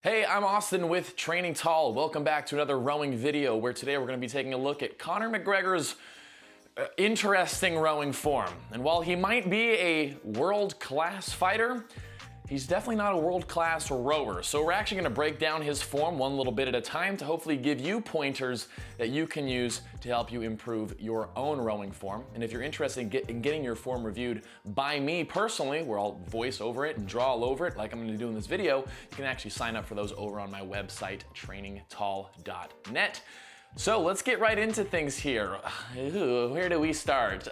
Hey, I'm Austin with Training Tall. Welcome back to another rowing video where today we're going to be taking a look at Connor McGregor's interesting rowing form. And while he might be a world-class fighter, he's definitely not a world-class rower. So we're actually going to break down his form one little bit at a time to hopefully give you pointers that you can use to help you improve your own rowing form. And if you're interested in getting your form reviewed by me personally, where I'll voice over it and draw all over it like I'm going to do in this video, you can actually sign up for those over on my website, trainingtall.net. So let's get right into things here. Where do we start?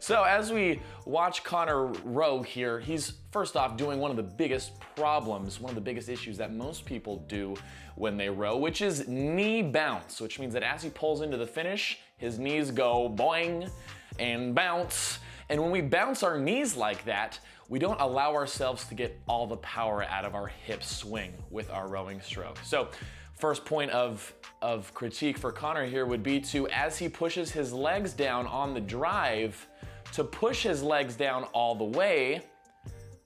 So as we watch Connor row here, he's first off doing one of the biggest problems, one of the biggest issues that most people do when they row, which is knee bounce, which means that as he pulls into the finish, his knees go boing and bounce. And when we bounce our knees like that, we don't allow ourselves to get all the power out of our hip swing with our rowing stroke. So first point of critique for Connor here would be to, as he pushes his legs down on the drive, to push his legs down all the way,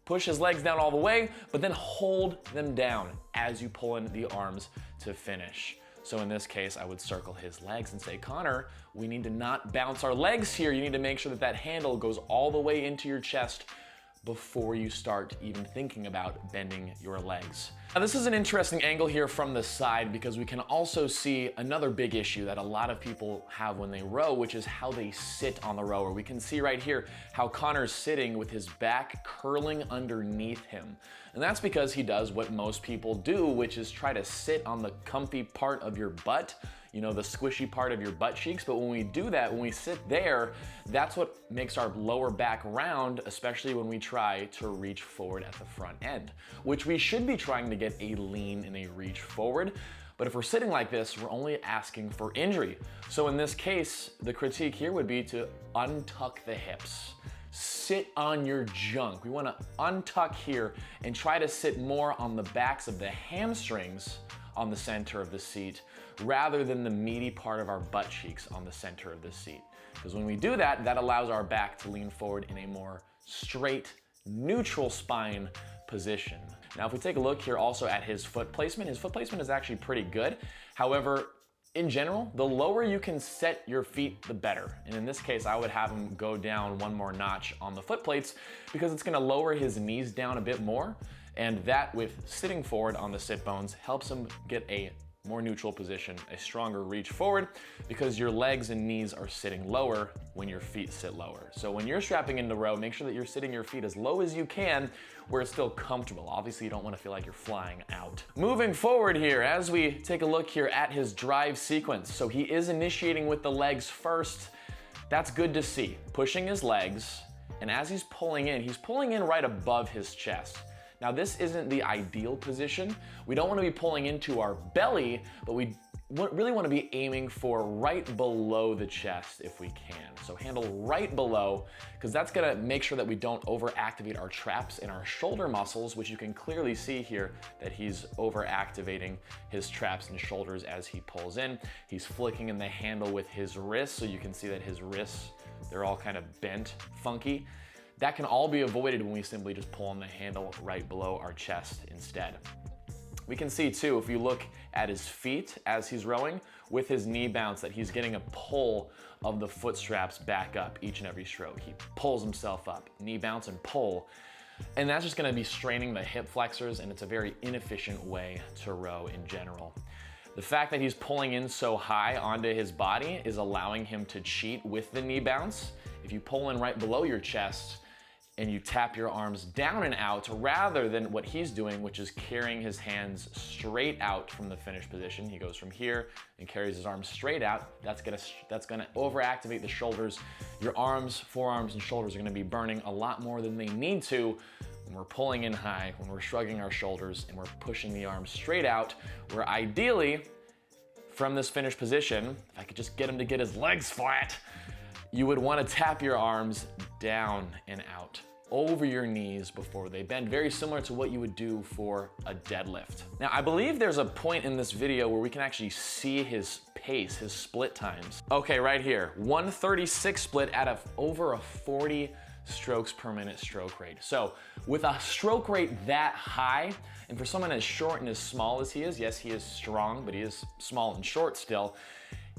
but then hold them down as you pull in the arms to finish. So in this case, I would circle his legs and say, Connor, we need to not bounce our legs here. You need to make sure that that handle goes all the way into your chest before you start even thinking about bending your legs. Now this is an interesting angle here from the side because we can also see another big issue that a lot of people have when they row, which is how they sit on the rower. We can see right here how Connor's sitting with his back curling underneath him. And that's because he does what most people do, which is try to sit on the comfy part of your butt, you know, the squishy part of your butt cheeks. But when we do that, when we sit there, that's what makes our lower back round, especially when we try to reach forward at the front end, which we should be trying to get a lean and a reach forward. But if we're sitting like this, we're only asking for injury. So in this case, the critique here would be to untuck the hips. Sit on your junk. We want to untuck here and try to sit more on the backs of the hamstrings on the center of the seat rather than the meaty part of our butt cheeks on the center of the seat. Because when we do that, that allows our back to lean forward in a more straight, neutral spine position. Now, if we take a look here also at his foot placement is actually pretty good. However, in general, the lower you can set your feet, the better. And in this case, I would have him go down one more notch on the foot plates because it's gonna lower his knees down a bit more. And that, with sitting forward on the sit bones, helps him get a more neutral position, a stronger reach forward, because your legs and knees are sitting lower when your feet sit lower. So when you're strapping into row, make sure that you're sitting your feet as low as you can where it's still comfortable. Obviously, you don't want to feel like you're flying out. Moving forward here, as we take a look here at his drive sequence. So he is initiating with the legs first. That's good to see. Pushing his legs, and as he's pulling in right above his chest. Now this isn't the ideal position. We don't want to be pulling into our belly, but we really want to be aiming for right below the chest if we can. So handle right below, because that's gonna make sure that we don't overactivate our traps and our shoulder muscles, which you can clearly see here that he's overactivating his traps and shoulders as he pulls in. He's flicking in the handle with his wrists, so you can see that his wrists, they're all kind of bent, funky. That can all be avoided when we simply just pull on the handle right below our chest instead. We can see too, if you look at his feet as he's rowing, with his knee bounce, that he's getting a pull of the foot straps back up each and every stroke. He pulls himself up, knee bounce and pull. And that's just gonna be straining the hip flexors, and it's a very inefficient way to row in general. The fact that he's pulling in so high onto his body is allowing him to cheat with the knee bounce. If you pull in right below your chest, and you tap your arms down and out rather than what he's doing, which is carrying his hands straight out from the finish position. He goes from here and carries his arms straight out. That's gonna overactivate the shoulders. Your arms, forearms, and shoulders are gonna be burning a lot more than they need to when we're pulling in high, when we're shrugging our shoulders, and we're pushing the arms straight out, where ideally, from this finish position, if I could just get him to get his legs flat, you would want to tap your arms down and out over your knees before they bend, very similar to what you would do for a deadlift. Now, I believe there's a point in this video where we can actually see his pace, his split times. Okay, right here, 1:36 split out of over a 40 strokes per minute stroke rate. So with a stroke rate that high, and for someone as short and as small as he is, yes, he is strong, but he is small and short still,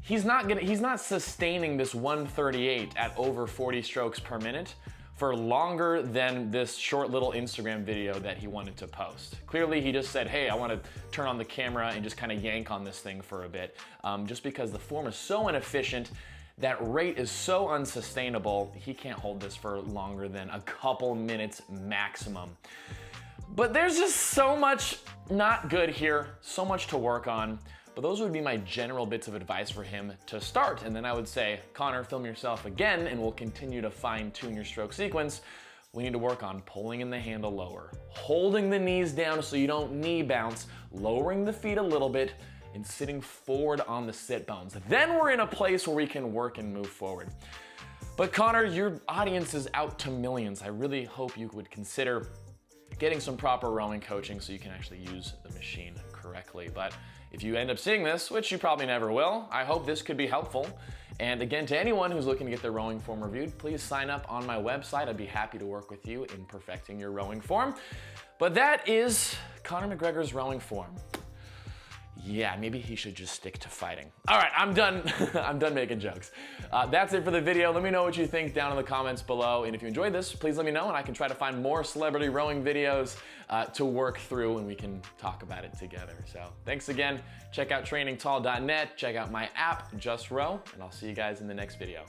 he's not sustaining this 138 at over 40 strokes per minute for longer than this short little Instagram video that he wanted to post. Clearly he just said, hey, I want to turn on the camera and just kind of yank on this thing for a bit, just because the form is so inefficient, that rate is so unsustainable, he can't hold this for longer than a couple minutes maximum. But there's just so much not good here, so much to work on. But those would be my general bits of advice for him to start. And then I would say, Connor, film yourself again and we'll continue to fine tune your stroke sequence. We need to work on pulling in the handle lower, holding the knees down so you don't knee bounce, lowering the feet a little bit, and sitting forward on the sit bones. Then we're in a place where we can work and move forward. But Connor, your audience is out to millions. I really hope you would consider getting some proper rowing coaching so you can actually use the machine correctly. But if you end up seeing this, which you probably never will, I hope this could be helpful. And again, to anyone who's looking to get their rowing form reviewed, please sign up on my website. I'd be happy to work with you in perfecting your rowing form. But that is Connor McGregor's rowing form. Yeah, maybe he should just stick to fighting. All right, I'm done. I'm done making jokes. That's it for the video. Let me know what you think down in the comments below. And if you enjoyed this, please let me know and I can try to find more celebrity rowing videos to work through and we can talk about it together. So thanks again. Check out trainingtall.net. Check out my app, Just Row, and I'll see you guys in the next video.